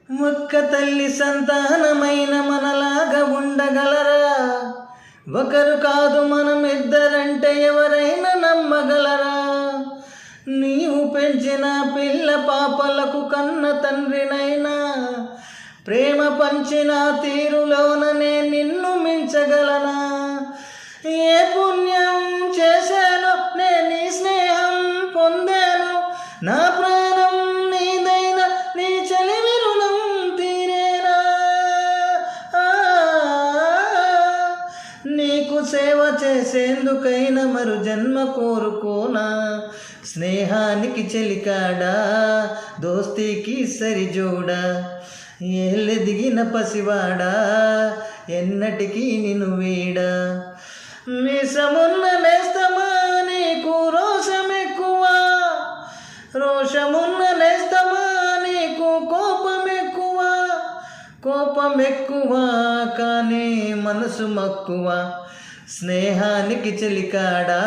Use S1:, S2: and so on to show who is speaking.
S1: ఒక్క తల్లి సంతానమైన మనలాగా ఉండగలరా? ఒకరు కాదు మనం ఇద్దరంటే ఎవరైనా నమ్మగలరా? నీవు పెంచిన పిల్ల పాపలకు కన్న తండ్రినైనా ప్రేమ పంచిన తీరులోననే నిన్ను మించగలనా? ఏ పుణ్యం చేశానో నేను నీ స్నేహం పొందాను, నా ప్రాణం నీదైనా నీ చలివి రుణం తీరేనా? నీకు సేవ చేసేందుకైనా మరు జన్మ కోరుకోనా? స్నేహానికి చెలికాడా, దోస్తీకి సరిజోడా, ఏళ్ళెదిగిన పసివాడా ఎన్నటికీ నిన్ను వీడా? మీసమున్న నేస్తమా నీకు రోషమెక్కువ, రోషమున్న నేస్తమా నీకు కోపమెక్కువ, కోపమెక్కువ కానీ మనసు మక్కువ. స్నేహానికి చెలికాడా